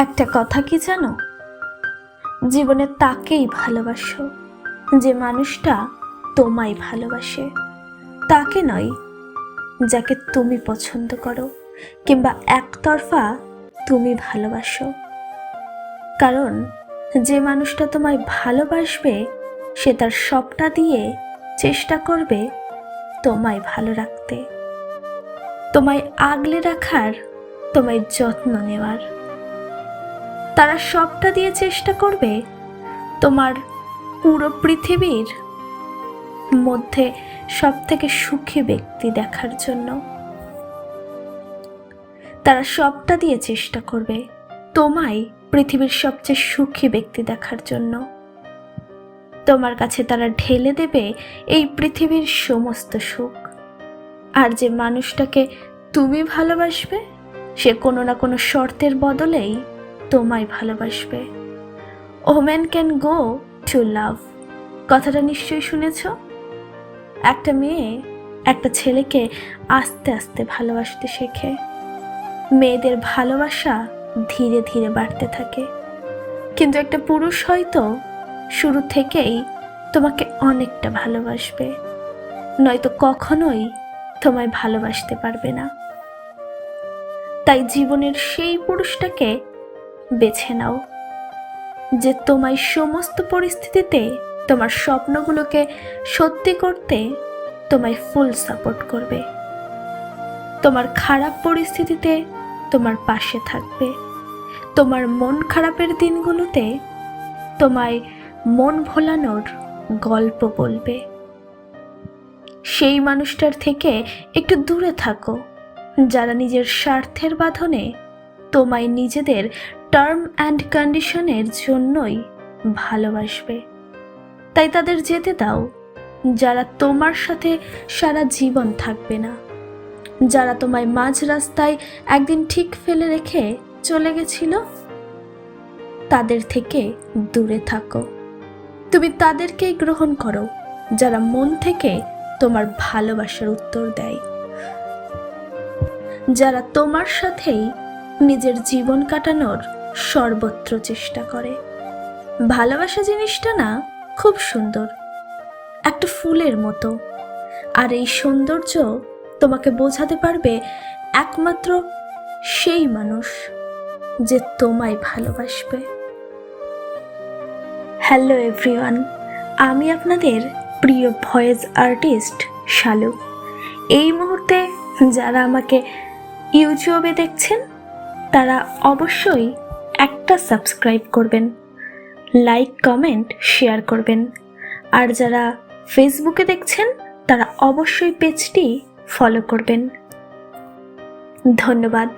একটা কথা কি জানো, জীবনে তাকেই ভালোবাসো যে মানুষটা তোমায় ভালোবাসে, তাকে নয় যাকে তুমি পছন্দ করো কিংবা একতরফা তুমি ভালোবাসো। কারণ যে মানুষটা তোমায় ভালোবাসবে সে তার সবটা দিয়ে চেষ্টা করবে তোমায় ভালো রাখতে, তোমায় আগলে রাখার, তোমায় যত্ন নেওয়ার। তারা সবটা দিয়ে চেষ্টা করবে তোমার পুরো পৃথিবীর মধ্যে সব থেকে সুখী ব্যক্তি দেখার জন্য। তারা সবটা দিয়ে চেষ্টা করবে তোমায় পৃথিবীর সবচেয়ে সুখী ব্যক্তি দেখার জন্য। তোমার কাছে তারা ঢেলে দেবে এই পৃথিবীর সমস্ত সুখ। আর যে মানুষটাকে তুমি ভালোবাসবে সে কোনো না কোনো শর্তের বদলেই তোমায় ভালোবাসবে। ওমেন ক্যান গো টু লাভ, কথাটা নিশ্চয়ই শুনেছ। একটা মেয়ে একটা ছেলেকে আস্তে আস্তে ভালোবাসতে শেখে। মেয়েদের ভালোবাসা ধীরে ধীরে বাড়তে থাকে, কিন্তু একটা পুরুষ হয়তো শুরু থেকেই তোমাকে অনেকটা ভালোবাসবে, নয়তো কখনোই তোমায় ভালোবাসতে পারবে না। তাই জীবনের সেই পুরুষটাকে বেছে নাও যে তোমায় সমস্ত পরিস্থিতিতে তোমার স্বপ্নগুলোকে সত্যি করতে তোমায় ফুল সাপোর্ট করবে, তোমার খারাপ পরিস্থিতিতে তোমার পাশে থাকবে, তোমার মন খারাপের দিনগুলোতে তোমায় মন ভোলানোর গল্প বলবে। সেই মানুষটার থেকে একটু দূরে থাকো যারা নিজের স্বার্থের বাঁধনে তোমায় নিজেদের টার্ম অ্যান্ড কন্ডিশনের জন্যই ভালোবাসবে। তাই তাদের যেতে দাও যারা তোমার সাথে সারা জীবন থাকবে না, যারা তোমায় মাঝ রাস্তায় একদিন ঠিক ফেলে রেখে চলে গেছিল। তাদের থেকে দূরে থাকো। তুমি তাদেরকেই গ্রহণ করো যারা মন থেকে তোমার ভালোবাসার উত্তর দেয়, যারা তোমার সাথেই নিজের জীবন কাটানোর সর্বত্র চেষ্টা করে। ভালোবাসা জিনিসটা না খুব সুন্দর, একটা ফুলের মতো। আর এই সৌন্দর্য তোমাকে বোঝাতে পারবে একমাত্র সেই মানুষ যে তোমায় ভালোবাসবে। হ্যালো এভরিওয়ান, আমি আপনাদের প্রিয় ভয়েস আর্টিস্ট শালু। এই মুহূর্তে যারা আমাকে ইউটিউবে দেখছেন তারা অবশ্যই একটা সাবস্ক্রাইব করবেন, লাইক কমেন্ট শেয়ার করবেন। আর যারা ফেসবুকে দেখছেন তারা অবশ্যই পেজটি ফলো করবেন। ধন্যবাদ।